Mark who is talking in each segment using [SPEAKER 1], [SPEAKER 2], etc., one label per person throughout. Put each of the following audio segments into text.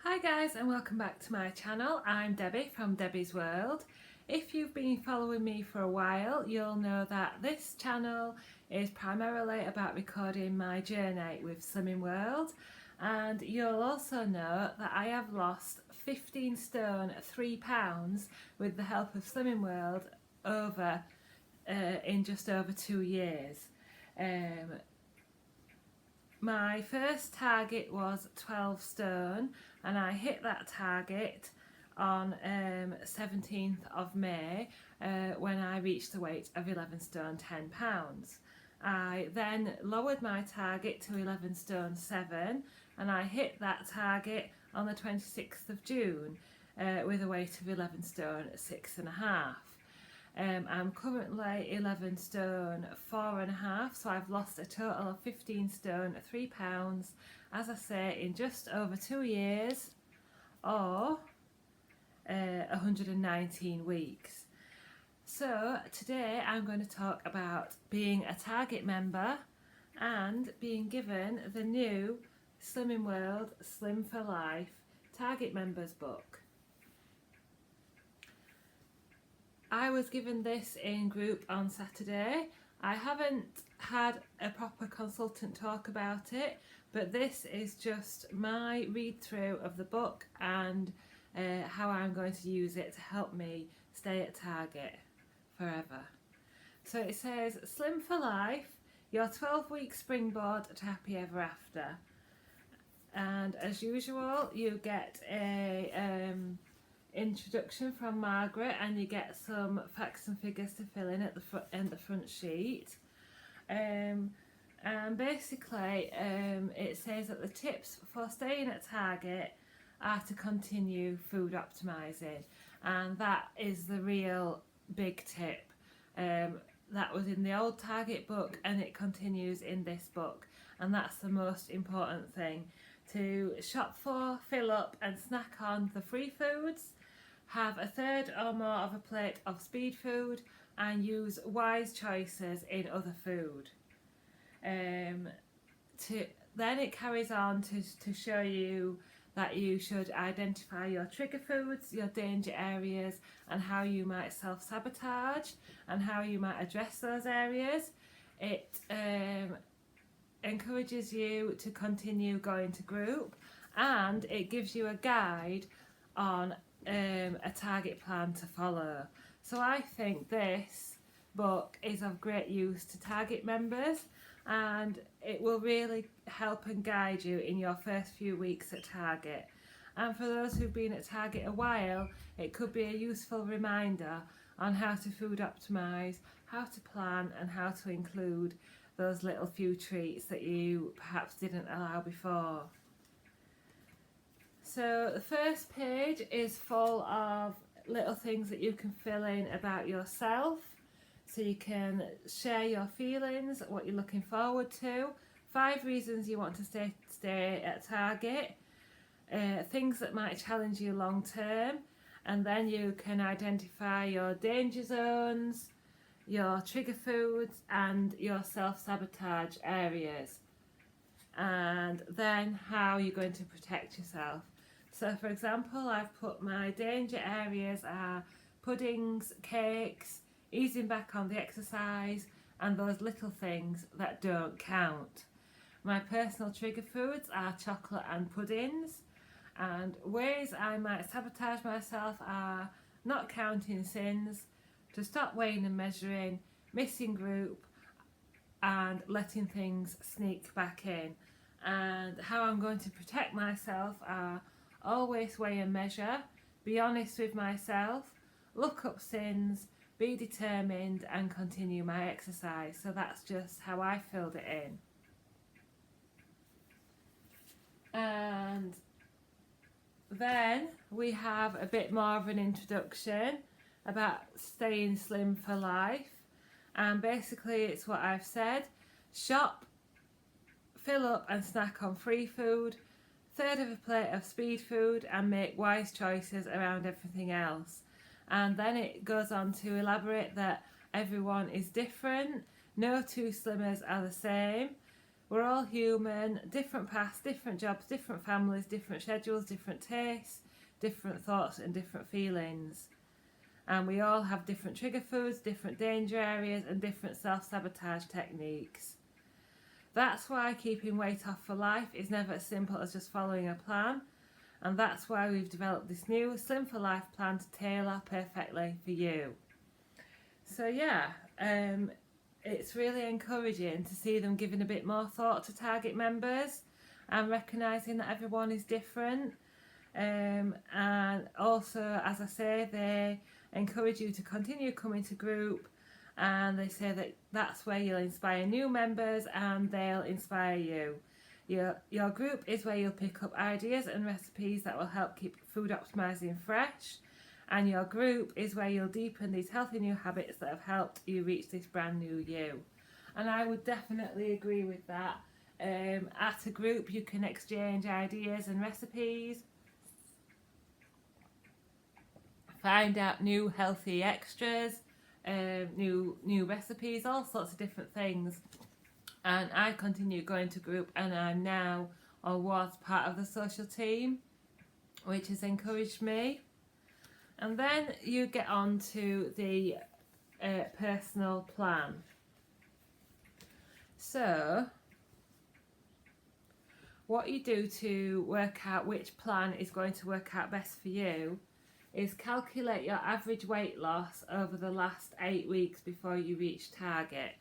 [SPEAKER 1] Hi guys and welcome back to my channel. I'm Debbie from Debbie's World. If you've been following me for a while, you'll know that this channel is primarily about recording my journey with Slimming World, and you'll also know that I have lost 15 stone 3 pounds with the help of Slimming World in just over 2 years. My first target was 12 stone and I hit that target on 17th of May when I reached the weight of 11 stone 10 pounds. I then lowered my target to 11 stone 7 and I hit that target on the 26th of June with a weight of 11 stone 6.5. I'm currently 11 stone 4.5, so I've lost a total of 15 stone 3 pounds, as I say, in just over 2 years, or 119 weeks. So today I'm going to talk about being a Target member and being given the new Slimming World Slim for Life Target Members book. I was given this in group on Saturday. I haven't had a proper consultant talk about it, but this is just my read through of the book and how I'm going to use it to help me stay at Target forever. So it says, Slim for Life, your 12-week springboard to happy ever after. And as usual, you get a introduction from Margaret, and you get some facts and figures to fill in at the front sheet, and basically it says that the tips for staying at Target are to continue food optimizing, and that is the real big tip. That was in the old Target book and it continues in this book, and that's the most important thing: to shop for, fill up and snack on the free foods, have a third or more of a plate of speed food, and use wise choices in other food. Then it carries on to show you that you should identify your trigger foods, your danger areas, and how you might self-sabotage and how you might address those areas. It encourages you to continue going to group, and it gives you a guide on a target plan to follow. So I think this book is of great use to Target members, and it will really help and guide you in your first few weeks at Target. And for those who've been at Target a while, it could be a useful reminder on how to food optimize, how to plan, and how to include those little few treats that you perhaps didn't allow before. So the first page is full of little things that you can fill in about yourself. So you can share your feelings, what you're looking forward to, 5 reasons you want to stay at Target, things that might challenge you long term, and then you can identify your danger zones, your trigger foods and your self-sabotage areas, and then how you're going to protect yourself. So for example, I've put my danger areas are puddings, cakes, easing back on the exercise, and those little things that don't count. My personal trigger foods are chocolate and puddings, and ways I might sabotage myself are not counting sins, to stop weighing and measuring, missing group, and letting things sneak back in. And how I'm going to protect myself are always weigh and measure, be honest with myself, look up sins, be determined, and continue my exercise. So that's just how I filled it in. And then we have a bit more of an introduction about staying slim for life, and basically it's what I've said: shop, fill up and snack on free food, third of a plate of speed food, and make wise choices around everything else. And then it goes on to elaborate that everyone is different, no two slimmers are the same, We're all human, different paths, different jobs, different families, different schedules, different tastes, different thoughts and different feelings. And we all have different trigger foods, different danger areas and different self-sabotage techniques. That's why keeping weight off for life is never as simple as just following a plan. And that's why we've developed this new Slim for Life plan to tailor perfectly for you. So yeah, it's really encouraging to see them giving a bit more thought to target members and recognising that everyone is different. And also, as I say, they encourage you to continue coming to group, and they say that that's where you'll inspire new members and they'll inspire you. Your group is where you'll pick up ideas and recipes that will help keep food optimizing fresh, and your group is where you'll deepen these healthy new habits that have helped you reach this brand new you. And I would definitely agree with that. At a group you can exchange ideas and recipes, find out new healthy extras, new recipes, all sorts of different things. And I continue going to group, and I'm now or was part of the social team, which has encouraged me. And then you get on to the personal plan. So what you do to work out which plan is going to work out best for you is calculate your average weight loss over the last 8 weeks before you reach target.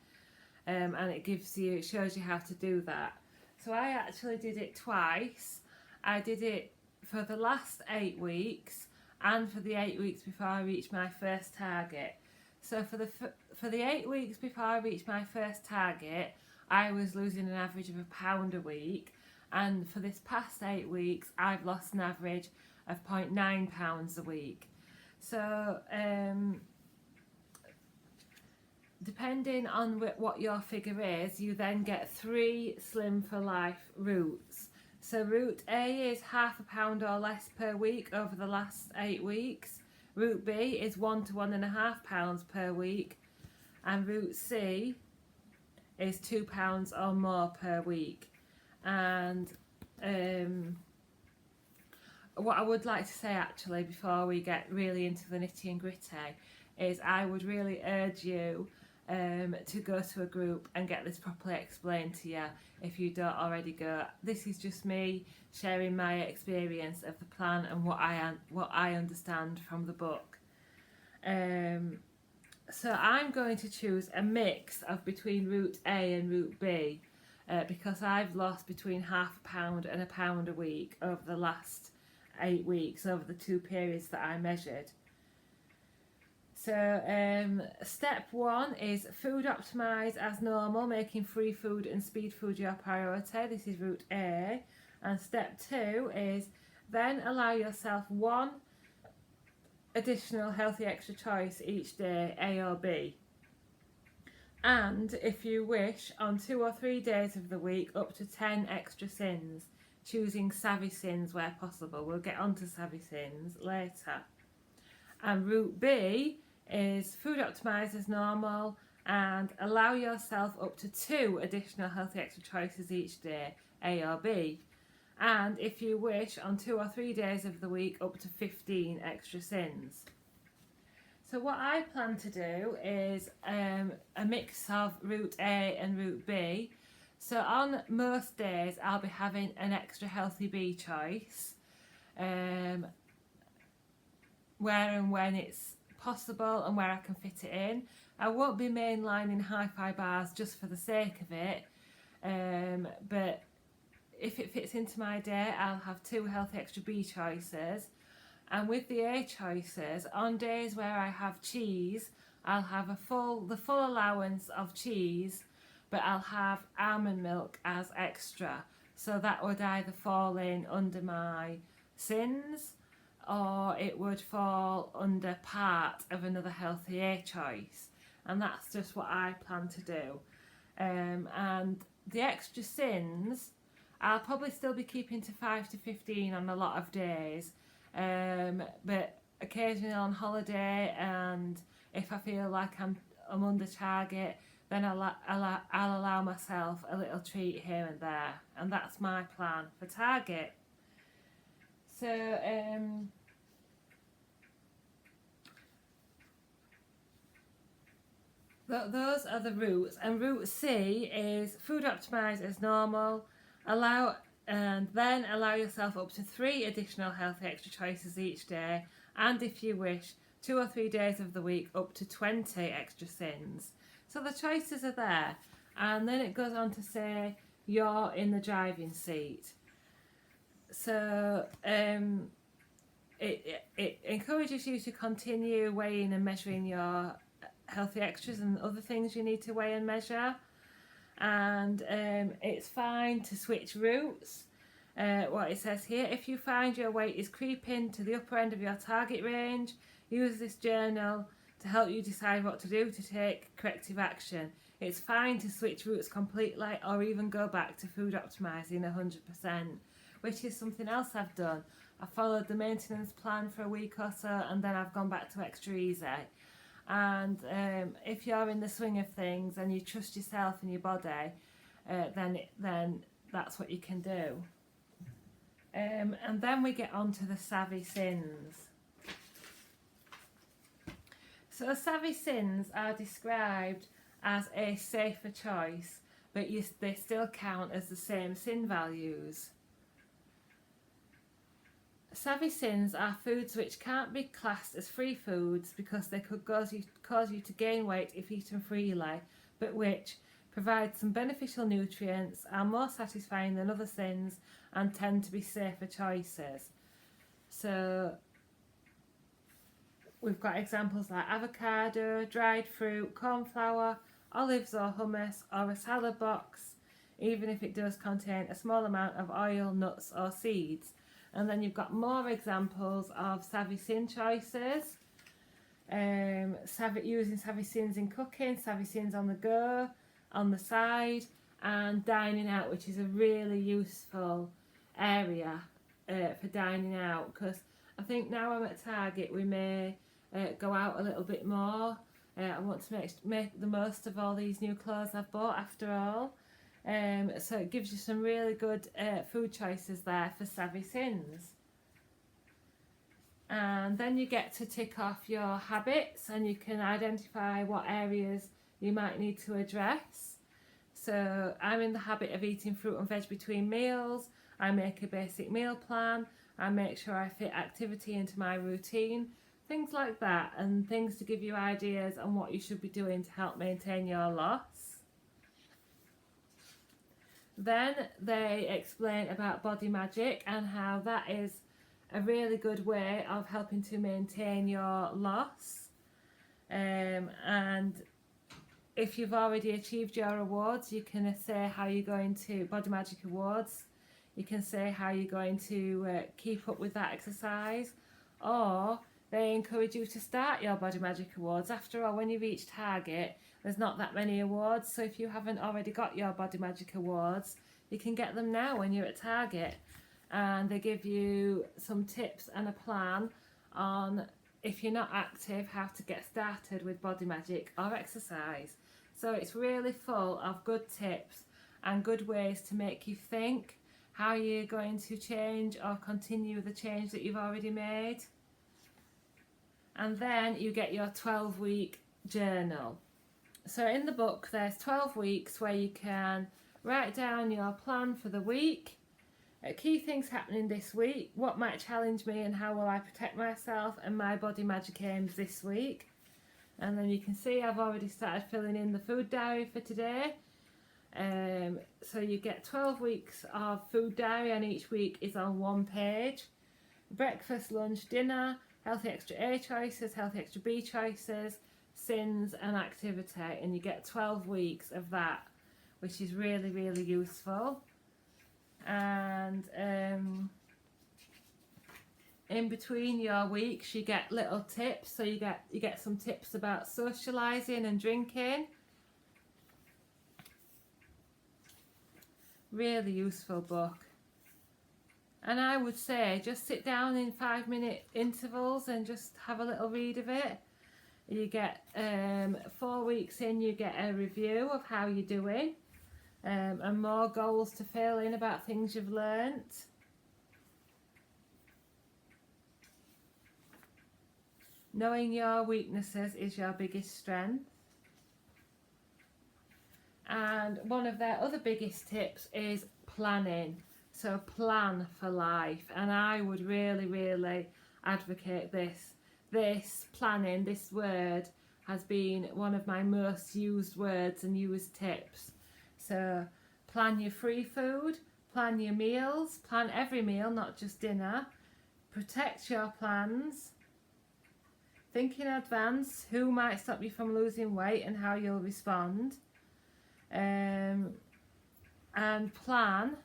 [SPEAKER 1] And it shows you how to do that. So I actually did it twice. I did it for the last 8 weeks and for the 8 weeks before I reached my first target. So for the 8 weeks before I reached my first target, I was losing an average of £1 a week, and for this past 8 weeks I've lost an average of £0.9 a week. So depending on what your figure is, you then get 3 Slim for Life routes. So route A is £0.5 or less per week over the last 8 weeks. Route B is £1 to £1.5 per week. And route C is £2 or more per week. And what I would like to say actually before we get really into the nitty and gritty is I would really urge you to go to a group and get this properly explained to you if you don't already go. This is just me sharing my experience of the plan and what I understand from the book. So I'm going to choose a mix of between route A and route B because I've lost between £0.5 and £1 a week over the last 8 weeks, over the 2 periods that I measured. So step 1 is food optimise as normal, making free food and speed food your priority. This is route A. And step 2 is then allow yourself 1 additional healthy extra choice each day, A or B. And if you wish, on 2 or 3 days of the week, up to 10 extra sins, choosing savvy sins where possible. We'll get onto savvy sins later. And route B is food optimise as normal and allow yourself up to 2 additional healthy extra choices each day, A or B. And if you wish, on 2 or 3 days of the week, up to 15 extra sins. So what I plan to do is a mix of route A and route B. So on most days I'll be having an extra healthy B choice, where and when it's possible and where I can fit it in. I won't be mainlining hi-fi bars just for the sake of it, but if it fits into my day I'll have 2 healthy extra B choices. And with the A choices, on days where I have cheese, I'll have the full allowance of cheese, but I'll have almond milk as extra. So that would either fall in under my sins, or it would fall under part of another healthy A choice. And that's just what I plan to do. And the extra sins, I'll probably still be keeping to 5 to 15 on a lot of days. But occasionally on holiday, and if I feel like I'm under target, then I'll allow myself a little treat here and there, and that's my plan for Target. So those are the routes, and route C is food optimize as normal, and then allow yourself up to 3 additional healthy extra choices each day, and if you wish, 2 or 3 days of the week up to 20 extra sins. So the choices are there, and then it goes on to say you're in the driving seat. So it encourages you to continue weighing and measuring your healthy extras and other things you need to weigh and measure, and it's fine to switch routes. What it says here: if you find your weight is creeping to the upper end of your target range, use this journal to help you decide what to do to take corrective action. It's fine to switch routes completely or even go back to food optimizing 100%, which is something else I've done. I followed the maintenance plan for a week or so, and then I've gone back to extra easy. And if you're in the swing of things and you trust yourself and your body, then that's what you can do. And then we get on to the savvy sins. So savvy sins are described as a safer choice, but they still count as the same sin values. Savvy sins are foods which can't be classed as free foods because they could cause you to gain weight if eaten freely, but which provide some beneficial nutrients, are more satisfying than other sins, and tend to be safer choices. So we've got examples like avocado, dried fruit, corn flour, olives or hummus, or a salad box, even if it does contain a small amount of oil, nuts or seeds. And then you've got more examples of savvy sin choices. Using savvy sins in cooking, savvy sins on the go, on the side, and dining out, which is a really useful area for dining out, because I think now I'm at Target we may go out a little bit more. I want to make the most of all these new clothes I've bought after all. So it gives you some really good food choices there for savvy sins. And then you get to tick off your habits, and you can identify what areas you might need to address. So I'm in the habit of eating fruit and veg between meals. I make a basic meal plan. I make sure I fit activity into my routine. Things like that, and things to give you ideas on what you should be doing to help maintain your loss. Then they explain about Body Magic and how that is a really good way of helping to maintain your loss. And if you've already achieved your awards, you can say how you're going to Body Magic Awards. You can say how you're going to keep up with that exercise, or they encourage you to start your Body Magic Awards. After all, when you reach target, there's not that many awards, so if you haven't already got your Body Magic Awards, you can get them now when you're at Target. And they give you some tips and a plan on, if you're not active, how to get started with Body Magic or exercise. So it's really full of good tips and good ways to make you think how you're going to change or continue the change that you've already made. And then you get your 12-week journal. So in the book there's 12 weeks where you can write down your plan for the week, key things happening this week, what might challenge me and how will I protect myself, and my Body Magic aims this week. And then you can see I've already started filling in the food diary for today. So you get 12 weeks of food diary, and each week is on one page. Breakfast, lunch, dinner, healthy extra A choices, healthy extra B choices, sins and activity, and you get 12 weeks of that, which is really, really useful. And in between your weeks you get little tips, so you get some tips about socializing and drinking. Really useful book. And I would say just sit down in 5-minute intervals and just have a little read of it. You get 4 weeks in, you get a review of how you're doing, and more goals to fill in about things you've learnt. Knowing your weaknesses is your biggest strength. And one of their other biggest tips is planning. So plan for life, and I would really advocate this. This planning, this word, has been one of my most used words and used tips. So plan your free food, plan your meals, plan every meal, not just dinner. Protect your plans. Think in advance who might stop you from losing weight and how you'll respond. And plan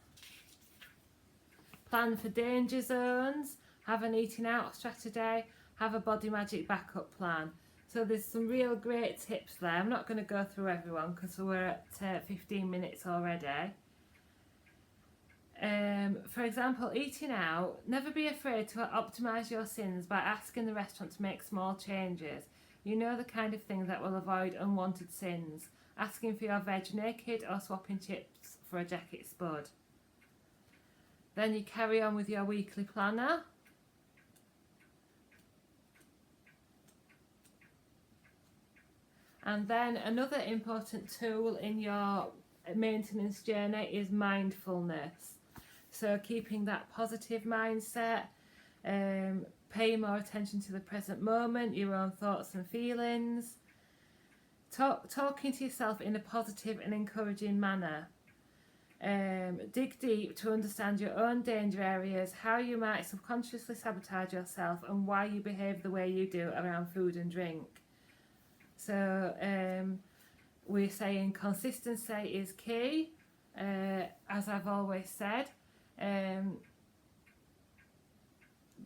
[SPEAKER 1] for danger zones, have an eating out strategy, have a body magic backup plan. So there's some real great tips there. I'm not going to go through everyone because we're at 15 minutes already. For example, eating out, never be afraid to optimise your sins by asking the restaurant to make small changes. You know the kind of things that will avoid unwanted sins. Asking for your veg naked or swapping chips for a jacket spud. Then you carry on with your weekly planner. And then another important tool in your maintenance journey is mindfulness. So keeping that positive mindset, paying more attention to the present moment, your own thoughts and feelings. Talking to yourself in a positive and encouraging manner. Dig deep to understand your own danger areas, how you might subconsciously sabotage yourself, and why you behave the way you do around food and drink. So we're saying consistency is key, as I've always said.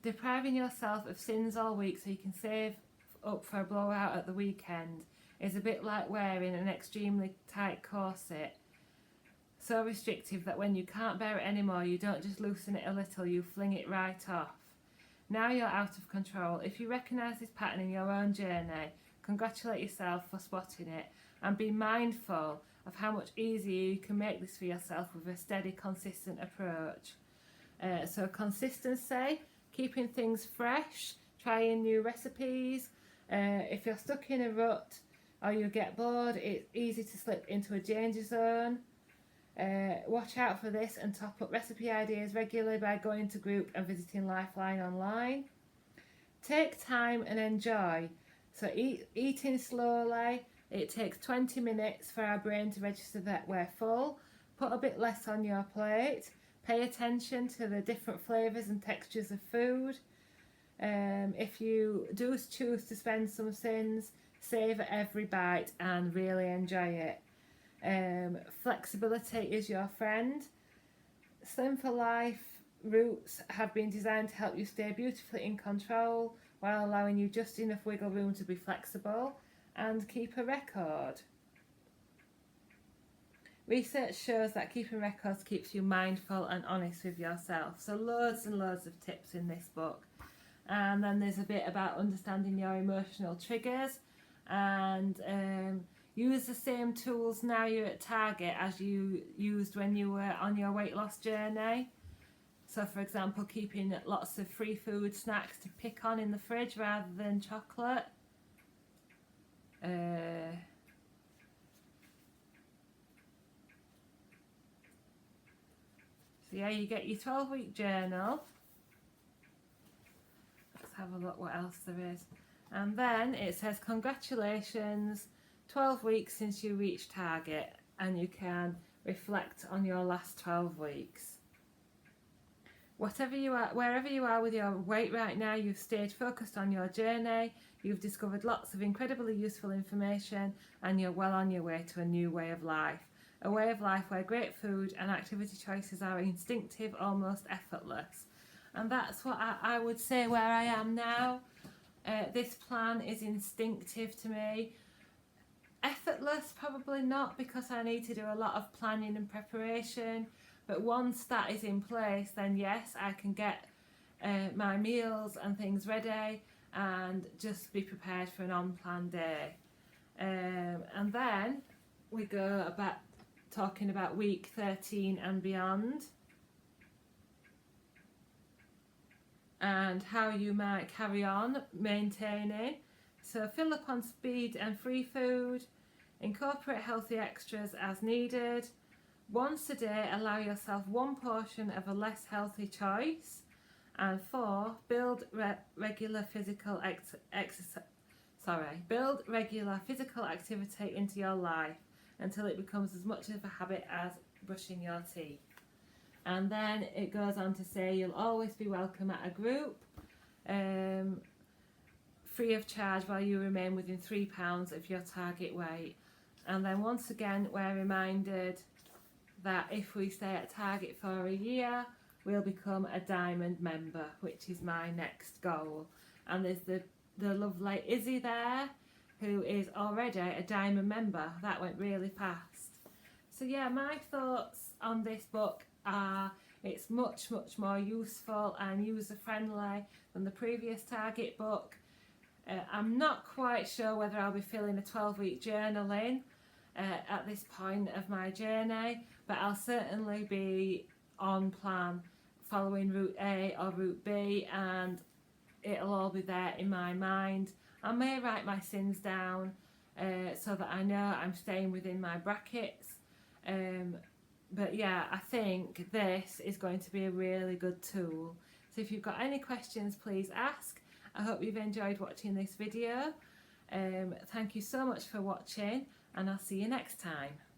[SPEAKER 1] Depriving yourself of sins all week so you can save up for a blowout at the weekend is a bit like wearing an extremely tight corset, so restrictive that when you can't bear it anymore, you don't just loosen it a little, you fling it right off. Now you're out of control. If you recognise this pattern in your own journey, congratulate yourself for spotting it, and be mindful of how much easier you can make this for yourself with a steady, consistent approach. So consistency, keeping things fresh, trying new recipes. If you're stuck in a rut or you get bored, it's easy to slip into a danger zone. Watch out for this and top up recipe ideas regularly by going to group and visiting Lifeline online. Take time and enjoy. So eating slowly. It takes 20 minutes for our brain to register that we're full. Put a bit less on your plate. Pay attention to the different flavours and textures of food. If you do choose to spend some sins, savour every bite and really enjoy it. Flexibility is your friend. Slim for Life routes have been designed to help you stay beautifully in control while allowing you just enough wiggle room to be flexible and keep a record. Research shows that keeping records keeps you mindful and honest with yourself. So loads and loads of tips in this book. And then there's a bit about understanding your emotional triggers, and use the same tools now you're at Target as you used when you were on your weight loss journey. So for example, keeping lots of free food snacks to pick on in the fridge rather than chocolate. So yeah, you get your 12-week journal. Let's have a look what else there is. And then it says, congratulations, 12 weeks since you reached target, and you can reflect on your last 12 weeks. Whatever you are, wherever you are with your weight right now, you've stayed focused on your journey, you've discovered lots of incredibly useful information, and you're well on your way to a new way of life. A way of life where great food and activity choices are instinctive, almost effortless. And that's what I would say where I am now. This plan is instinctive to me. Effortless, probably not, because I need to do a lot of planning and preparation. But once that is in place, then yes, I can get my meals and things ready, and just be prepared for an unplanned day. And then we go about talking about week 13 and beyond, and how you might carry on maintaining. So fill up on speed and free food, incorporate healthy extras as needed. Once a day, allow yourself one portion of a less healthy choice. And 4, build regular physical build regular physical activity into your life until it becomes as much of a habit as brushing your teeth. And then it goes on to say you'll always be welcome at a group, free of charge while you remain within 3 pounds of your target weight. And then once again, we're reminded that if we stay at target for a year, we'll become a diamond member, which is my next goal. And there's the lovely Izzy there, who is already a diamond member. That went really fast. So yeah, my thoughts on this book are it's much more useful and user friendly than the previous Target book. I'm not quite sure whether I'll be filling a 12-week journal in at this point of my journey, but I'll certainly be on plan following route A or route B, and it'll all be there in my mind. I may write my sins down so that I know I'm staying within my brackets, but yeah, I think this is going to be a really good tool. So if you've got any questions, please ask. I hope you've enjoyed watching this video. Thank you so much for watching, and I'll see you next time.